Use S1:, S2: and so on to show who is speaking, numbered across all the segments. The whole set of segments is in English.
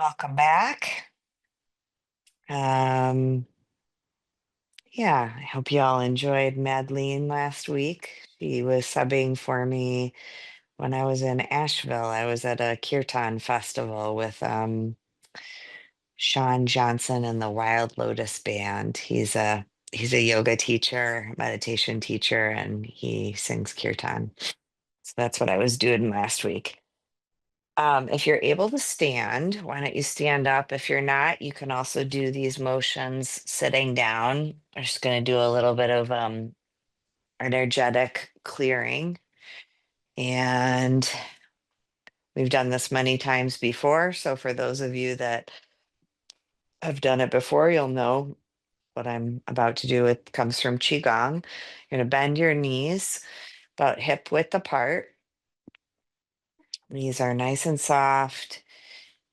S1: Welcome back. Um, yeah, I hope you all enjoyed Madeleine last week. She was subbing for me when I was in Asheville. I was at a kirtan festival with Sean Johnson and the Wild Lotus Band. He's a yoga teacher, meditation teacher, and he sings kirtan. So that's what I was doing last week. If you're able to stand, why don't you stand up? If you're not, you can also do these motions sitting down. I'm just going to do a little bit of energetic clearing. And we've done this many times before. So for those of you that have done it before, you'll know what I'm about to do. It comes from Qigong. You're going to bend your knees about hip width apart. Knees are nice and soft.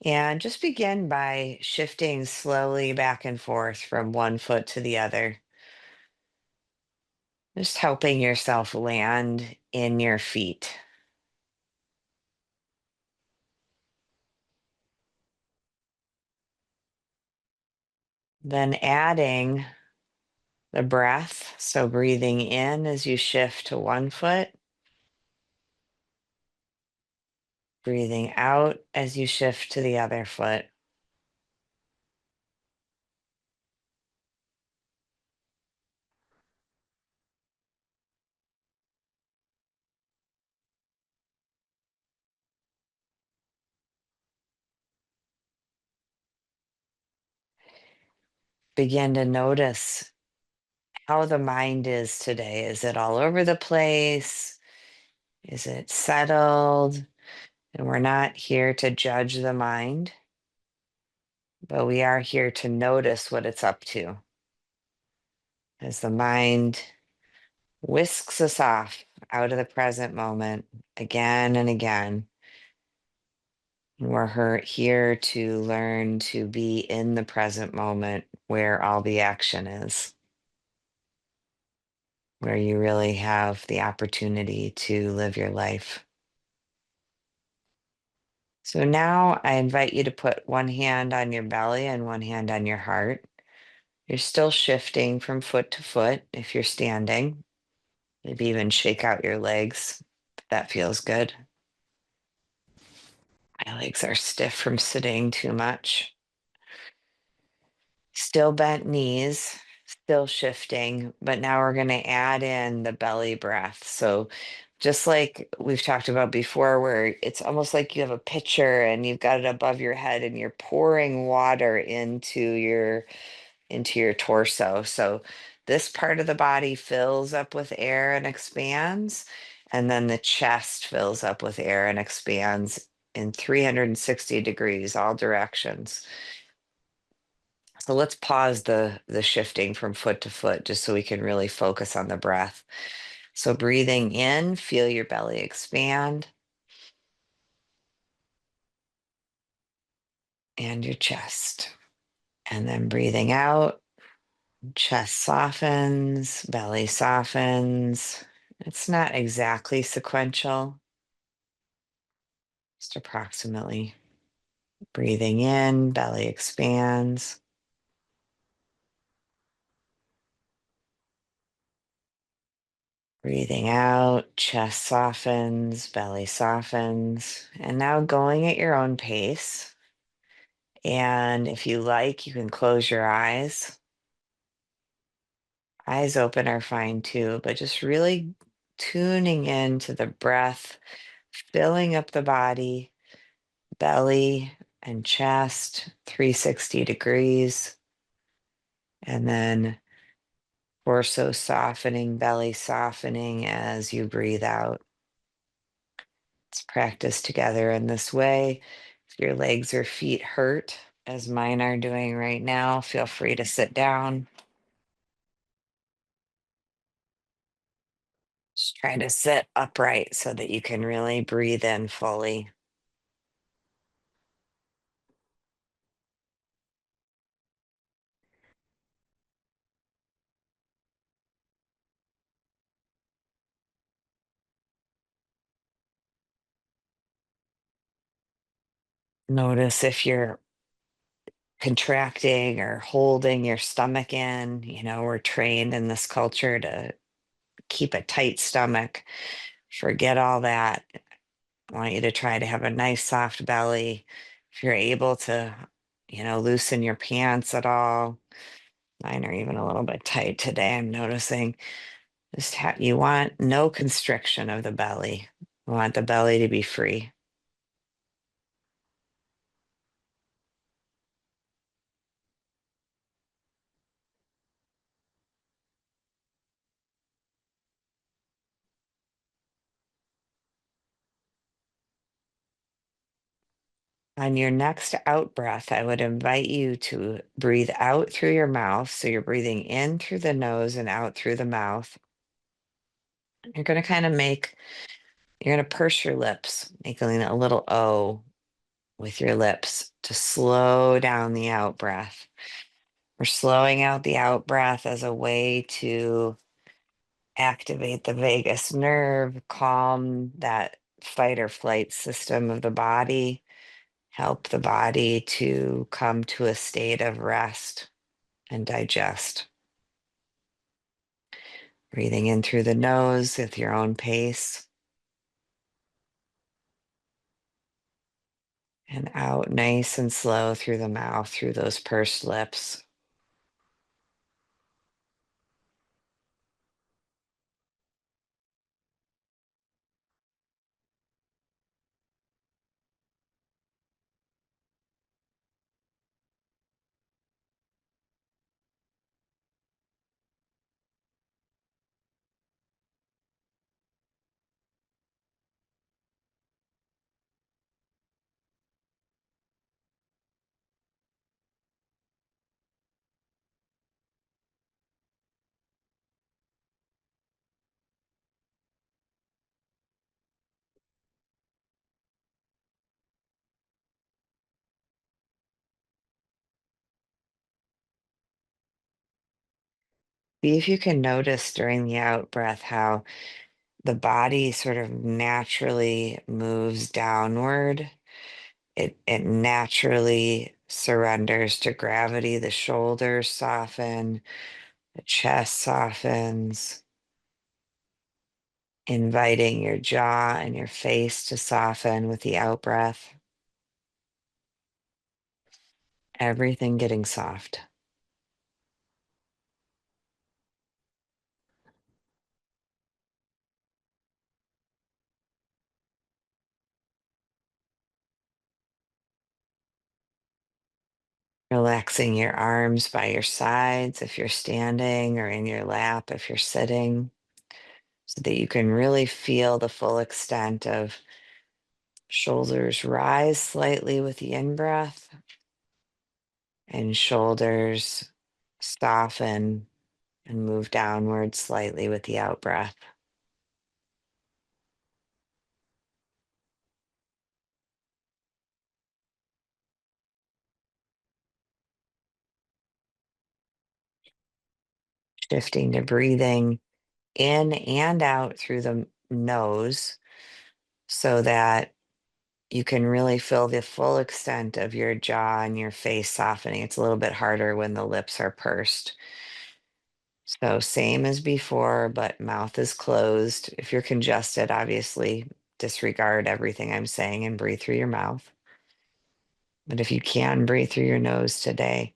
S1: And just begin by shifting slowly back and forth from one foot to the other, just helping yourself land in your feet. Then adding the breath. So breathing in as you shift to one foot, breathing out as you shift to the other foot. Begin to notice how the mind is today. Is it all over the place? Is it settled? And we're not here to judge the mind, but we are here to notice what it's up to as the mind whisks us off out of the present moment again and again. Here to learn to be in the present moment where all the action is, where you really have the opportunity to live your life. So now I invite you to put one hand on your belly and one hand on your heart. You're still shifting from foot to foot if you're standing. Maybe even shake out your legs. If that feels good. My legs are stiff from sitting too much. Still bent knees, still shifting, but now we're going to add in the belly breath. So just like we've talked about before, where it's almost like you have a pitcher and you've got it above your head and you're pouring water into your torso. So this part of the body fills up with air and expands, and then the chest fills up with air and expands in 360 degrees, all directions. So let's pause the shifting from foot to foot just so we can really focus on the breath. So breathing in, feel your belly expand and your chest. And then breathing out, chest softens, belly softens. It's not exactly sequential, just approximately. Breathing in, belly expands. Breathing out, chest softens, belly softens. And now going at your own pace. And if you like, you can close your eyes. Eyes open are fine too, but just really tuning into the breath, filling up the body, belly and chest, 360 degrees. And then torso softening, belly softening as you breathe out. Let's practice together in this way. If your legs or feet hurt, as mine are doing right now, feel free to sit down. Just try to sit upright so that you can really breathe in fully. Notice if you're contracting or holding your stomach in. We're trained in this culture to keep a tight stomach. Forget all that. I want you to try to have a nice soft belly. If you're able to, loosen your pants at all. Mine are even a little bit tight today, I'm noticing. You want no constriction of the belly. You want the belly to be free. On your next out breath, I would invite you to breathe out through your mouth. So you're breathing in through the nose and out through the mouth. You're going to you're going to purse your lips, making a little O with your lips to slow down the out breath. We're slowing out the out breath as a way to activate the vagus nerve, calm that fight or flight system of the body, help the body to come to a state of rest and digest. Breathing in through the nose with your own pace and out nice and slow through the mouth, through those pursed lips. See if you can notice during the out breath how the body sort of naturally moves downward. It naturally surrenders to gravity. The shoulders soften, the chest softens, inviting your jaw and your face to soften with the out breath. Everything getting soft. Relaxing your arms by your sides if you're standing or in your lap if you're sitting, so that you can really feel the full extent of shoulders rise slightly with the in breath and shoulders soften and move downward slightly with the out breath. Shifting to breathing in and out through the nose so that you can really feel the full extent of your jaw and your face softening. It's a little bit harder when the lips are pursed. So, same as before, but mouth is closed. If you're congested, obviously disregard everything I'm saying and breathe through your mouth. But if you can breathe through your nose today,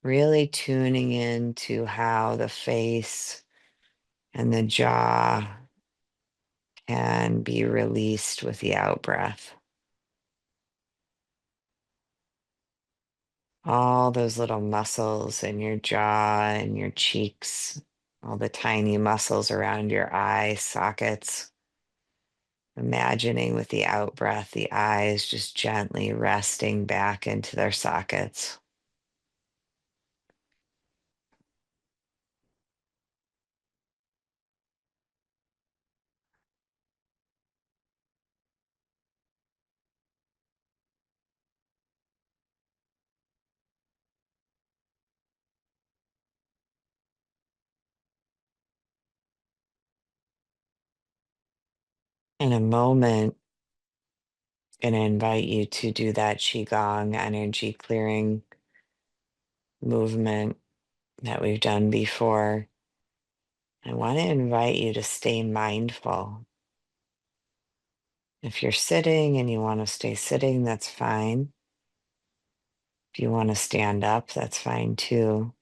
S1: really tuning into how the face and the jaw can be released with the out breath. All those little muscles in your jaw and your cheeks, all the tiny muscles around your eye sockets. Imagining with the out breath, the eyes just gently resting back into their sockets. In a moment, going to invite you to do that Qigong energy clearing movement that we've done before. I want to invite you to stay mindful. If you're sitting and you want to stay sitting, that's fine. If you want to stand up, that's fine too.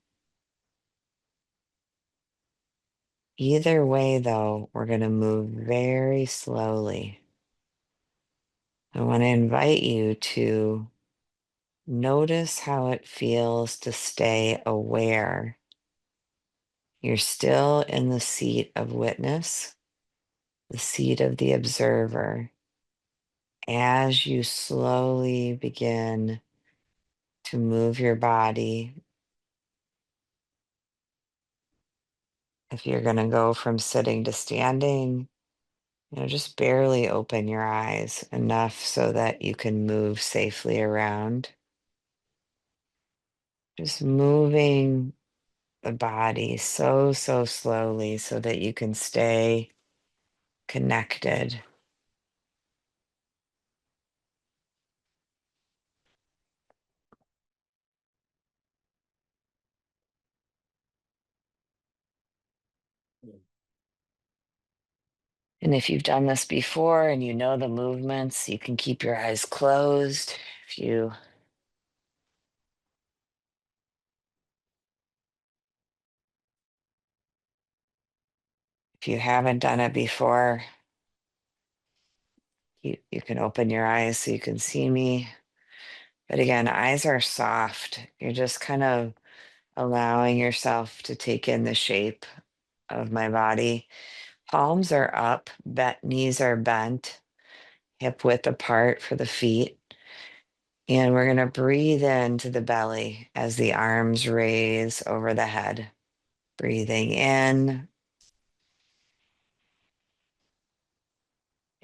S1: Either way, though, we're going to move very slowly. I want to invite you to notice how it feels to stay aware. You're still in the seat of witness, the seat of the observer, as you slowly begin to move your body. If you're going to go from sitting to standing, just barely open your eyes enough so that you can move safely around. Just moving the body so slowly so that you can stay connected. And if you've done this before and you know the movements, you can keep your eyes closed. If you haven't done it before, you can open your eyes so you can see me. But again, eyes are soft. You're just kind of allowing yourself to take in the shape of my body. Palms are up, knees are bent, hip width apart for the feet. And we're going to breathe into the belly as the arms raise over the head. Breathing in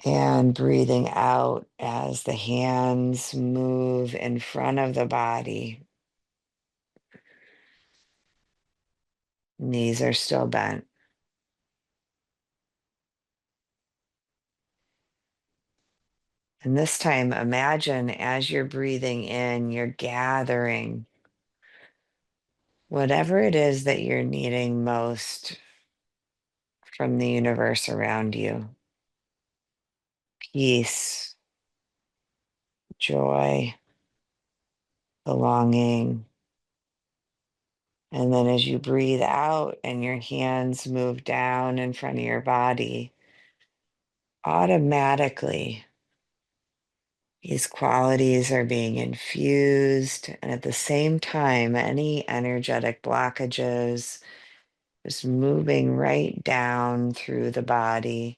S1: and breathing out as the hands move in front of the body. Knees are still bent. And this time, imagine as you're breathing in, you're gathering whatever it is that you're needing most from the universe around you: peace, joy, belonging. And then as you breathe out and your hands move down in front of your body, automatically these qualities are being infused. And at the same time, any energetic blockages just moving right down through the body,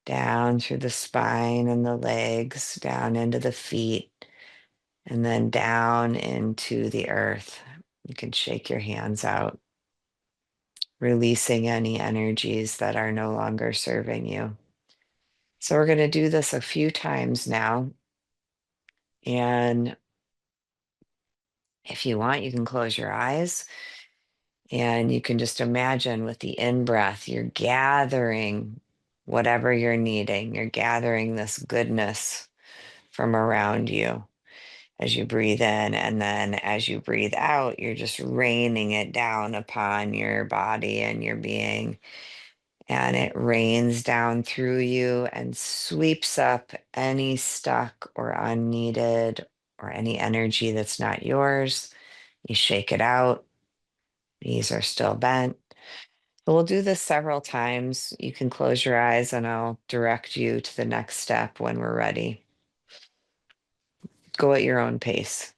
S1: down through the spine and the legs, down into the feet, and then down into the earth. You can shake your hands out, releasing any energies that are no longer serving you. So we're going to do this a few times now. And if you want, you can close your eyes and you can just imagine with the in breath, you're gathering whatever you're needing. You're gathering this goodness from around you as you breathe in. And then as you breathe out, you're just raining it down upon your body and your being. And it rains down through you and sweeps up any stuck or unneeded or any energy that's not yours. You shake it out. Knees are still bent. So we'll do this several times. You can close your eyes and I'll direct you to the next step when we're ready. Go at your own pace.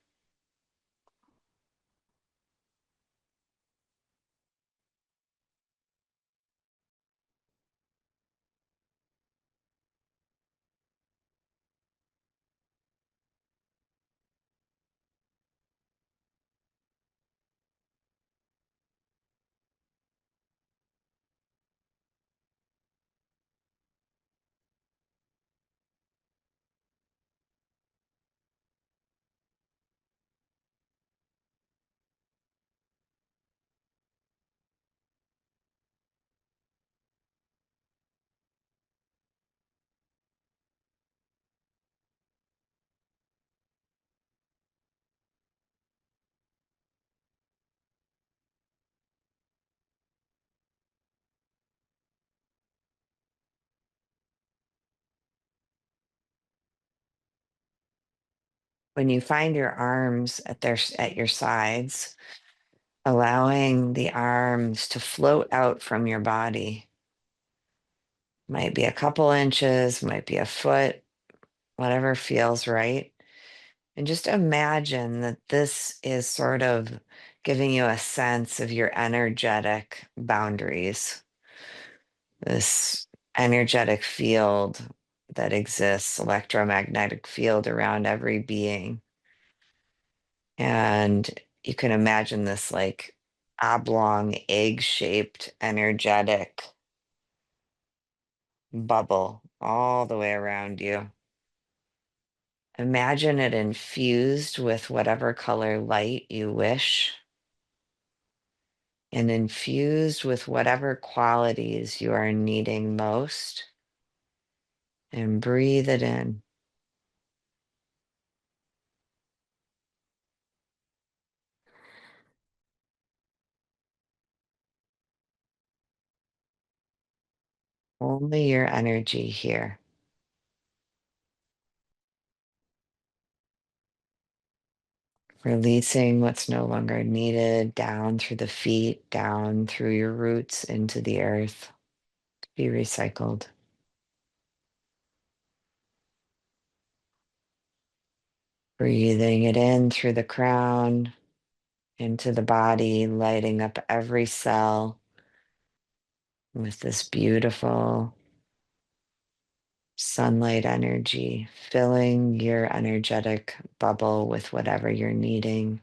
S1: when you find your arms at your sides, allowing the arms to float out from your body. Might be a couple inches, might be a foot, whatever feels right. And just imagine that this is sort of giving you a sense of your energetic boundaries, this energetic field that exists, electromagnetic field around every being. And you can imagine this like oblong, egg shaped, energetic bubble all the way around you. Imagine it infused with whatever color light you wish and infused with whatever qualities you are needing most. And breathe it in. Only your energy here. Releasing what's no longer needed down through the feet, down through your roots into the earth to be recycled. Breathing it in through the crown, into the body, lighting up every cell with this beautiful sunlight energy, filling your energetic bubble with whatever you're needing,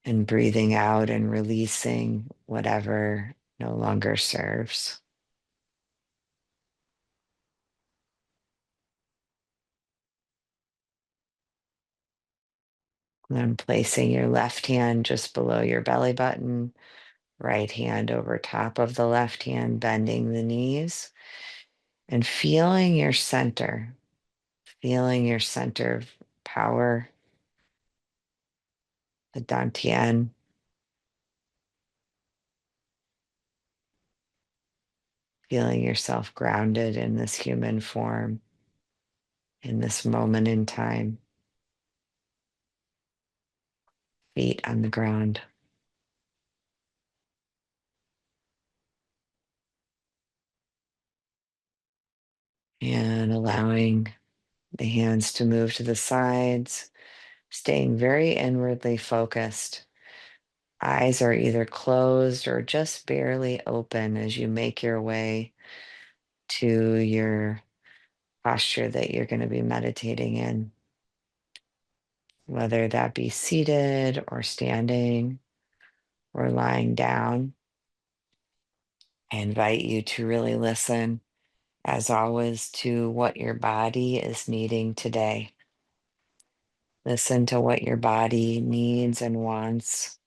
S1: and breathing out and releasing whatever no longer serves. Then placing your left hand just below your belly button, right hand over top of the left hand, bending the knees, and feeling your center of power, the dantian, feeling yourself grounded in this human form, in this moment in time, feet on the ground, and allowing the hands to move to the sides, staying very inwardly focused. Eyes are either closed or just barely open as you make your way to your posture that you're going to be meditating in, whether that be seated or standing or lying down. I invite you to really listen, as always, to what your body is needing today. Listen to what your body needs and wants.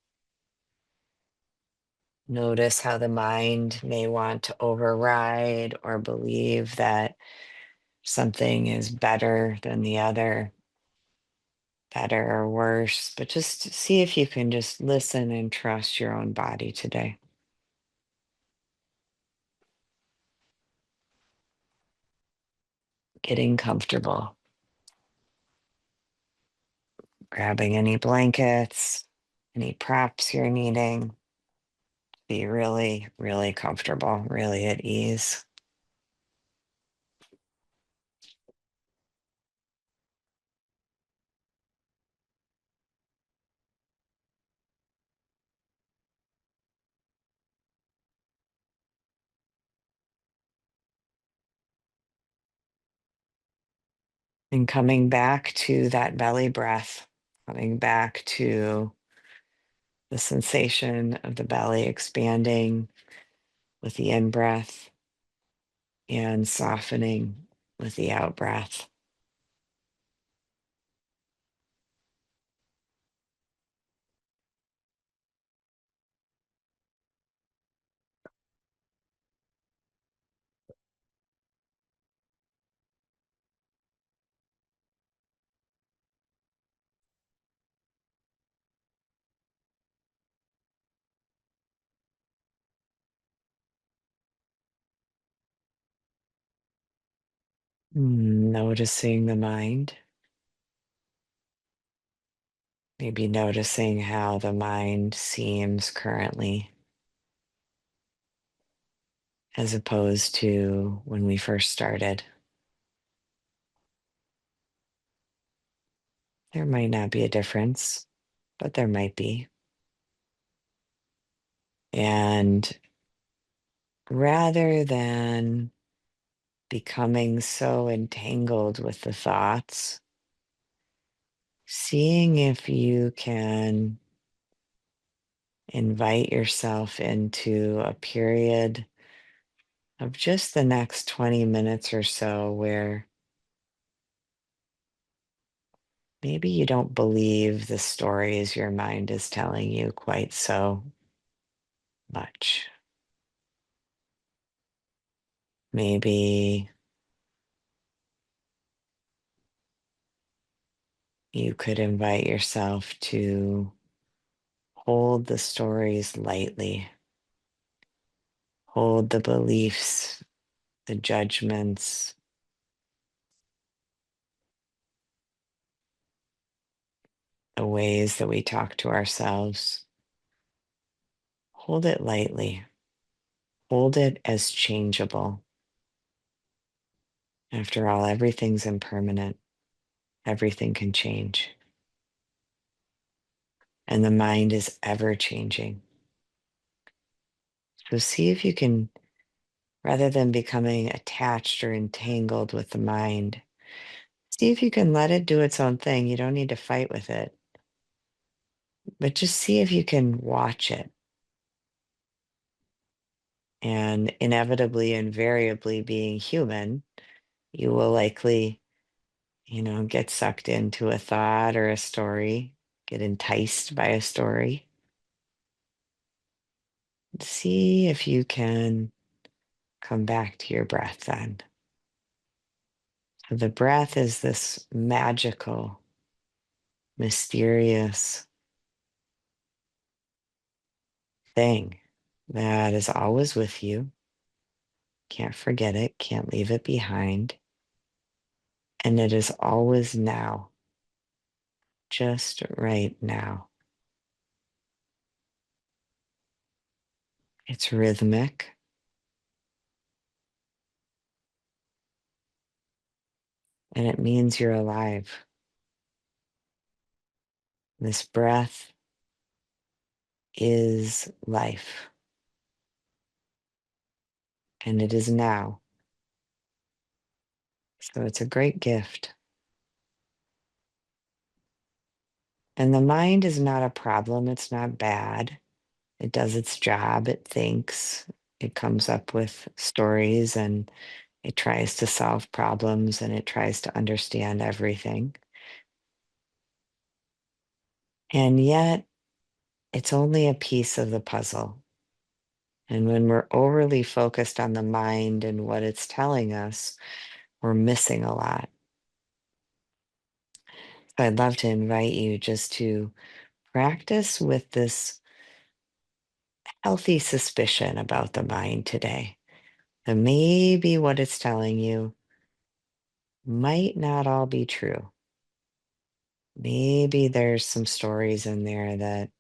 S1: Notice how the mind may want to override or believe that something is better than the other, better or worse, but just see if you can just listen and trust your own body today. Getting comfortable, grabbing any blankets, any props you're needing. Be really, really comfortable, really at ease. And coming back to that belly breath, coming back to the sensation of the belly expanding with the in breath and softening with the out breath. Noticing the mind, Maybe noticing how the mind seems currently as opposed to when we first started. There might not be a difference, but there might be. And rather than becoming so entangled with the thoughts, seeing if you can invite yourself into a period of just the next 20 minutes or so where maybe you don't believe the stories your mind is telling you quite so much. Maybe you could invite yourself to hold the stories lightly, hold the beliefs, the judgments, the ways that we talk to ourselves. Hold it lightly, hold it as changeable. After all, everything's impermanent, everything can change, and the mind is ever changing. So see if you can, rather than becoming attached or entangled with the mind, see if you can let it do its own thing. You don't need to fight with it, but just see if you can watch it. And inevitably, invariably, being human, you will likely, get sucked into a thought or a story, get enticed by a story. See if you can come back to your breath then. So the breath is this magical, mysterious thing that is always with you. Can't forget it, can't leave it behind. And it is always now, just right now. It's rhythmic, and it means you're alive. This breath is life, and it is now. So it's a great gift. And the mind is not a problem, it's not bad. It does its job, it thinks, it comes up with stories, and it tries to solve problems, and it tries to understand everything. And yet, it's only a piece of the puzzle. And when we're overly focused on the mind and what it's telling us, we're missing a lot. So I'd love to invite you just to practice with this healthy suspicion about the mind today. That maybe what it's telling you might not all be true. Maybe there's some stories in there that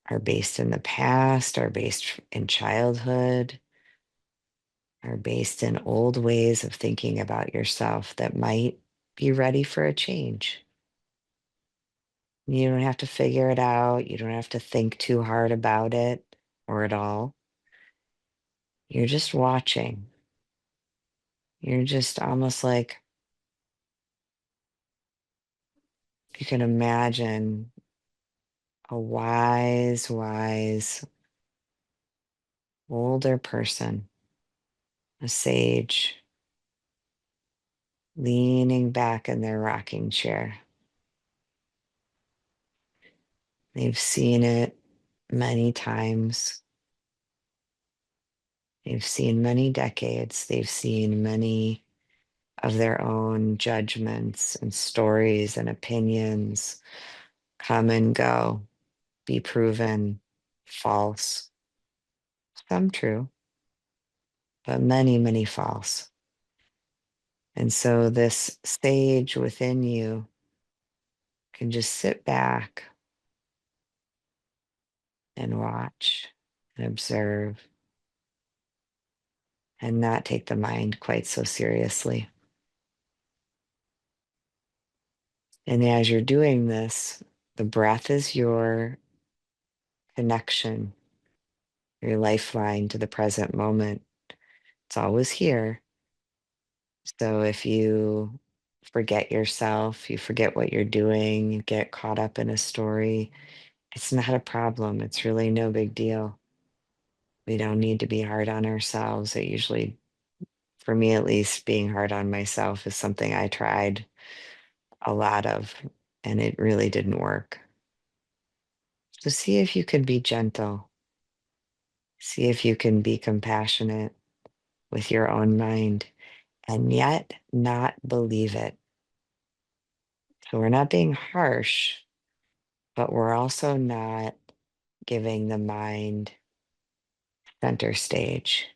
S1: are based in the past, are based in childhood, are based in old ways of thinking about yourself that might be ready for a change. You don't have to figure it out. You don't have to think too hard about it or at all. You're just watching. You're just almost like you can imagine a wise, wise older person, a sage, leaning back in their rocking chair. They've seen it many times. They've seen many decades. They've seen many of their own judgments and stories and opinions come and go, be proven false, some true, but many, many false. And so this sage within you can just sit back and watch and observe and not take the mind quite so seriously. And as you're doing this, the breath is your connection, your lifeline to the present moment. It's always here. So if you forget yourself, you forget what you're doing, you get caught up in a story, it's not a problem. It's really no big deal. We don't need to be hard on ourselves. It usually, for me at least, being hard on myself is something I tried a lot of, and it really didn't work. So see if you can be gentle. See if you can be compassionate with your own mind and yet not believe it. So we're not being harsh, but we're also not giving the mind center stage.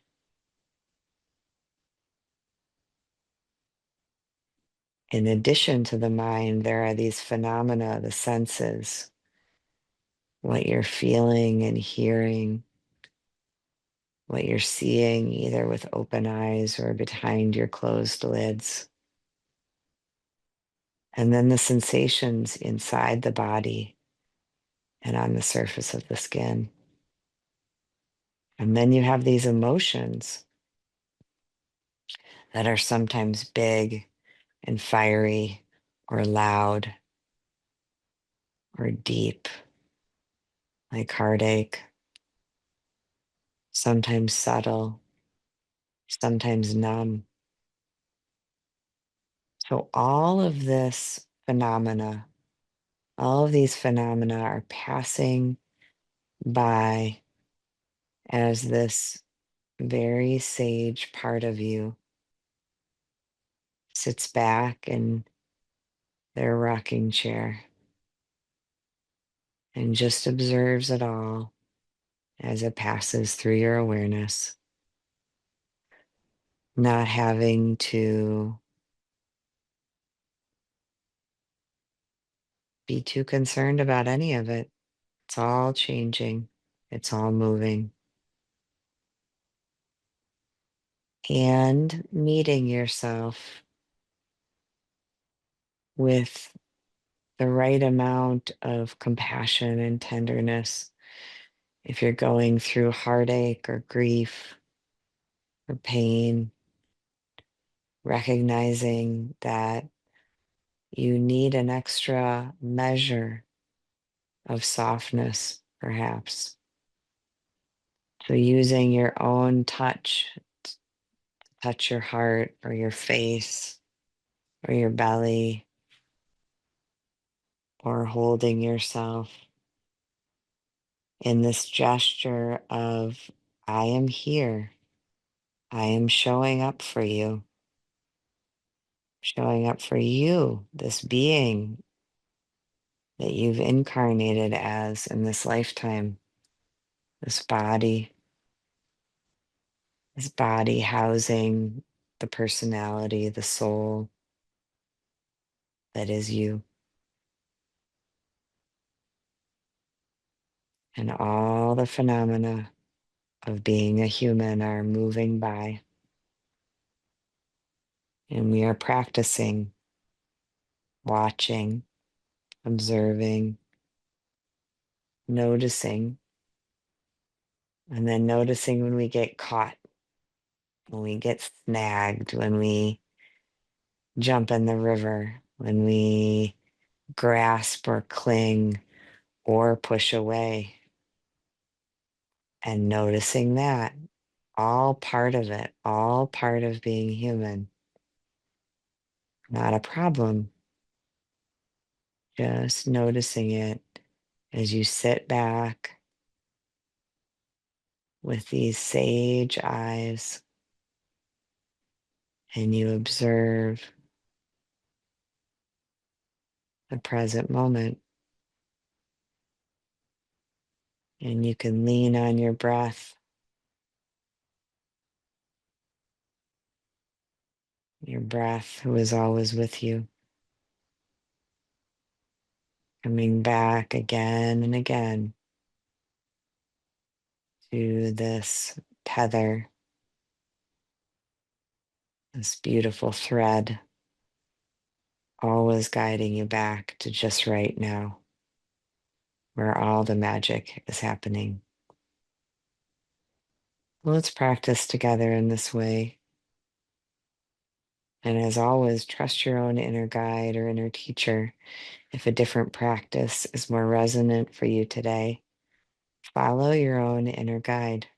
S1: In addition to the mind, there are these phenomena, the senses, what you're feeling and hearing, what you're seeing either with open eyes or behind your closed lids. And then the sensations inside the body and on the surface of the skin. And then you have these emotions that are sometimes big and fiery or loud or deep, like heartache, sometimes subtle, sometimes numb. So all of this phenomena, all of these phenomena are passing by as this very sage part of you sits back in their rocking chair and just observes it all as it passes through your awareness, not having to be too concerned about any of it. It's all changing, it's all moving. And meeting yourself with the right amount of compassion and tenderness. If you're going through heartache or grief or pain, recognizing that you need an extra measure of softness, perhaps. So using your own touch, touch your heart or your face or your belly, or holding yourself in this gesture of, I am here. I am showing up for you, showing up for you, this being that you've incarnated as in this lifetime, this body, housing the personality, the soul that is you. And all the phenomena of being a human are moving by. And we are practicing, watching, observing, noticing, and then noticing when we get caught, when we get snagged, when we jump in the river, when we grasp or cling or push away, and noticing that, all part of it, all part of being human. Not a problem. Just noticing it as you sit back with these sage eyes and you observe the present moment. And you can lean on your breath, who is always with you. Coming back again and again to this tether, this beautiful thread, always guiding you back to just right now, where all the magic is happening. Let's practice together in this way. And as always, trust your own inner guide or inner teacher. If a different practice is more resonant for you today, follow your own inner guide.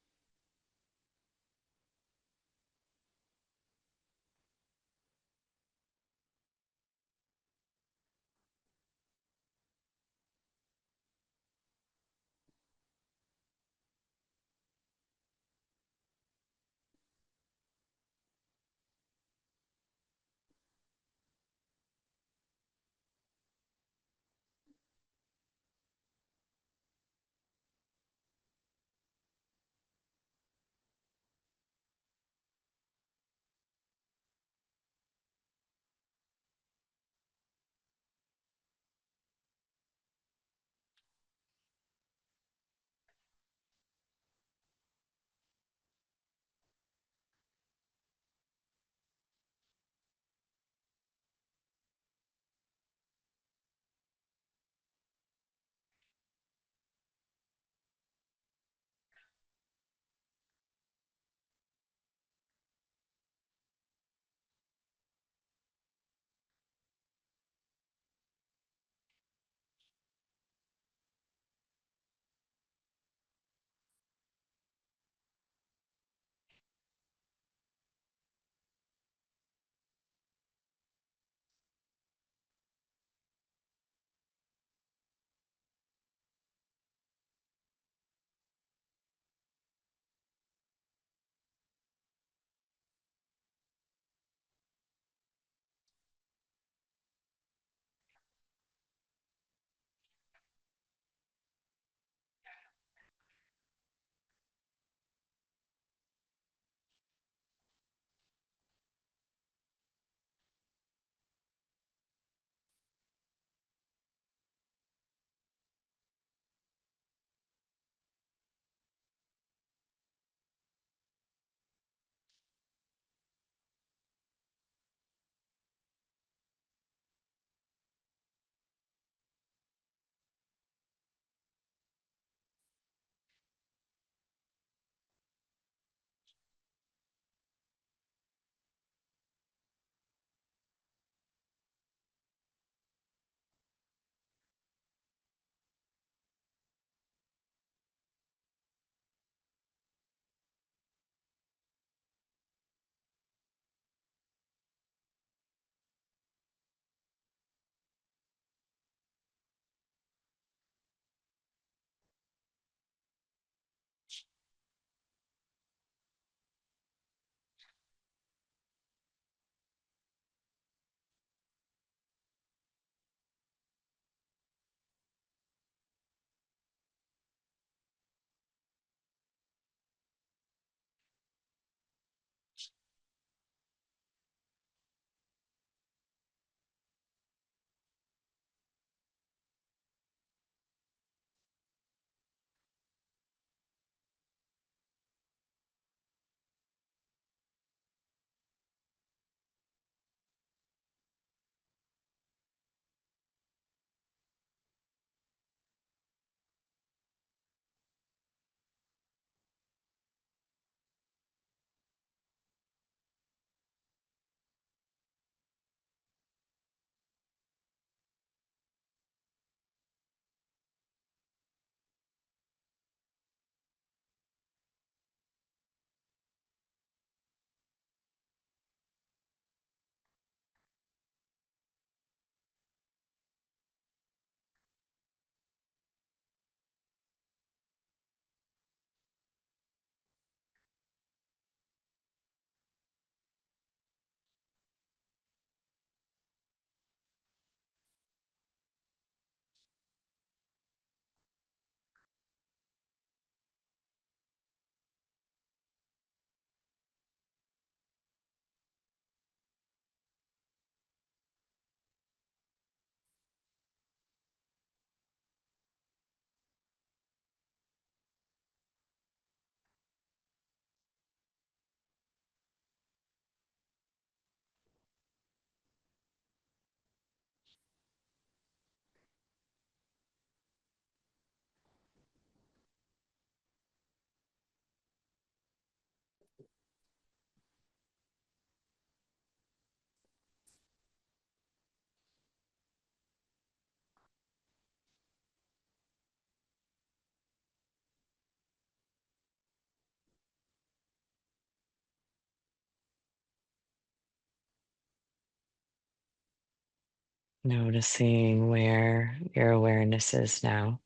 S1: Noticing where your awareness is now.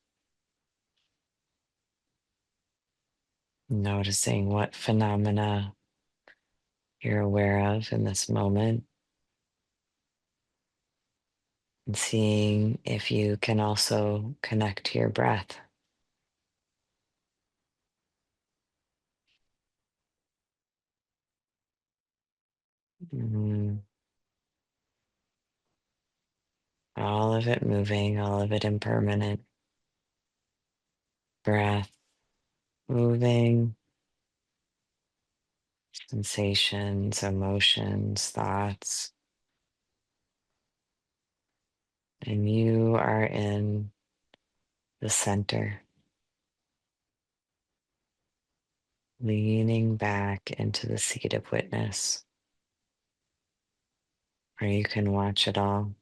S1: Noticing what phenomena you're aware of in this moment. And seeing if you can also connect to your breath. Mm, all of it moving, all of it impermanent. Breath moving, sensations, emotions, thoughts. And you are in the center, leaning back into the seat of witness, where you can watch it all.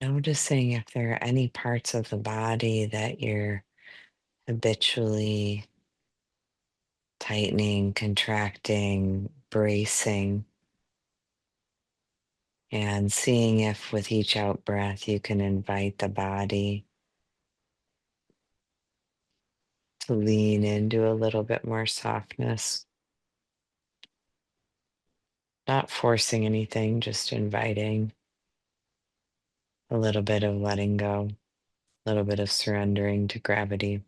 S1: Noticing if there are any parts of the body that you're habitually tightening, contracting, bracing, and seeing if with each out breath you can invite the body to lean into a little bit more softness, not forcing anything, just inviting a little bit of letting go, a little bit of surrendering to gravity.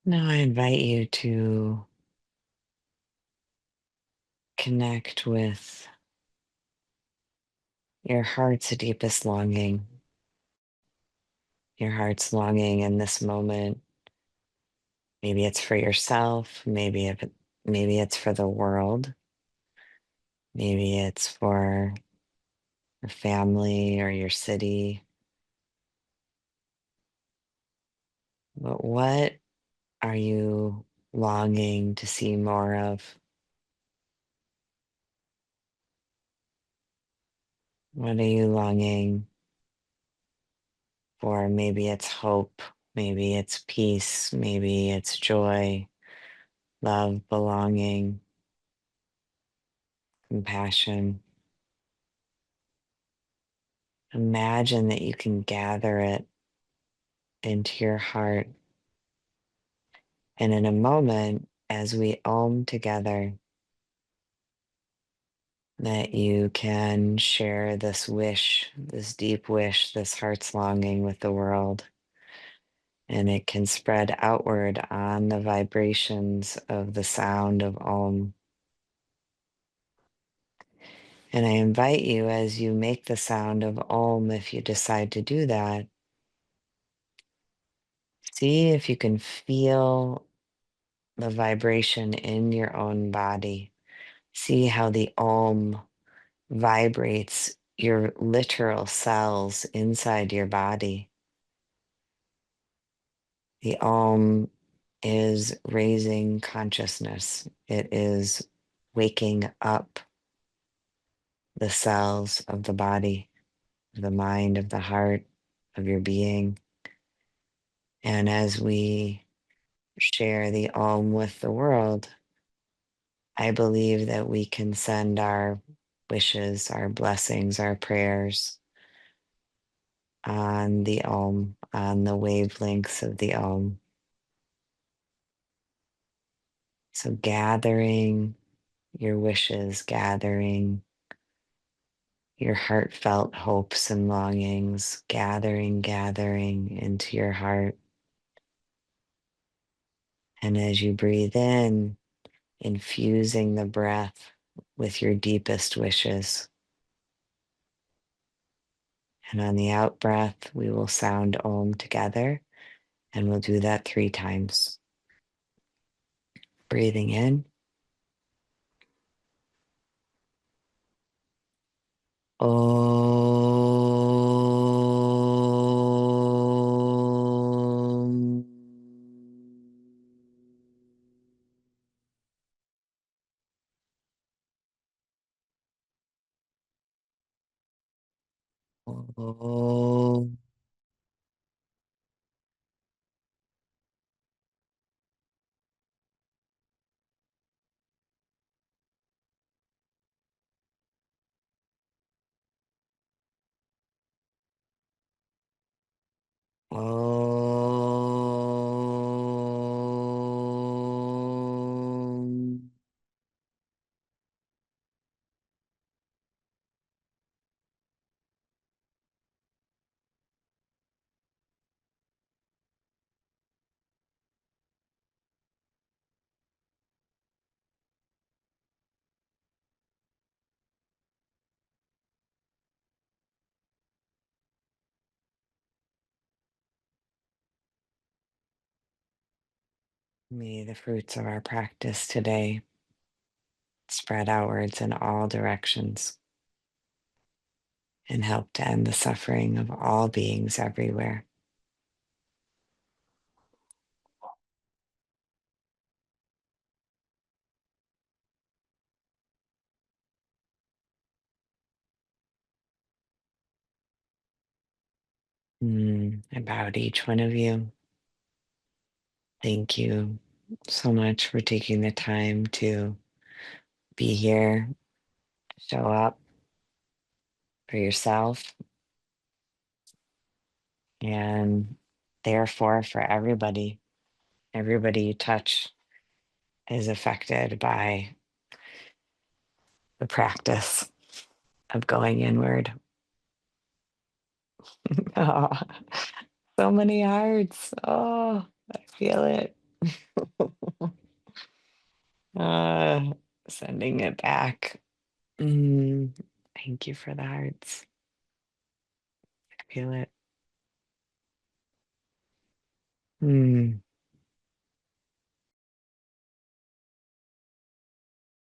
S1: Now I invite you to connect with your heart's deepest longing, your heart's longing in this moment. Maybe it's for yourself, maybe it's for the world, maybe it's for your family or your city. But what are you longing to see more of? What are you longing for? Maybe it's hope, maybe it's peace, maybe it's joy, love, belonging, compassion. Imagine that you can gather it into your heart. And in a moment, as we om together, that you can share this wish, this deep wish, this heart's longing with the world. And it can spread outward on the vibrations of the sound of Om. And I invite you, as you make the sound of Om, if you decide to do that, see if you can feel the vibration in your own body. See how the Om vibrates your literal cells inside your body. The Om is raising consciousness. It is waking up the cells of the body, of the mind, of the heart, of your being. And as we share the Om with the world, I believe that we can send our wishes, our blessings, our prayers on the Om, on the wavelengths of the Om. So gathering your wishes, gathering your heartfelt hopes and longings, gathering into your heart. And as you breathe in, infusing the breath with your deepest wishes. And on the out breath, we will sound Om together, and we'll do that 3 times. Breathing in. Om. Om. Om. May the fruits of our practice today spread outwards in all directions and help to end the suffering of all beings everywhere. I bow to each one of you. Thank you so much for taking the time to be here, show up for yourself, and therefore for everybody. Everybody you touch is affected by the practice of going inward. Oh, so many hearts. Oh, I feel it. Uh, Sending it back. Mm, Thank you for the hearts. I feel it.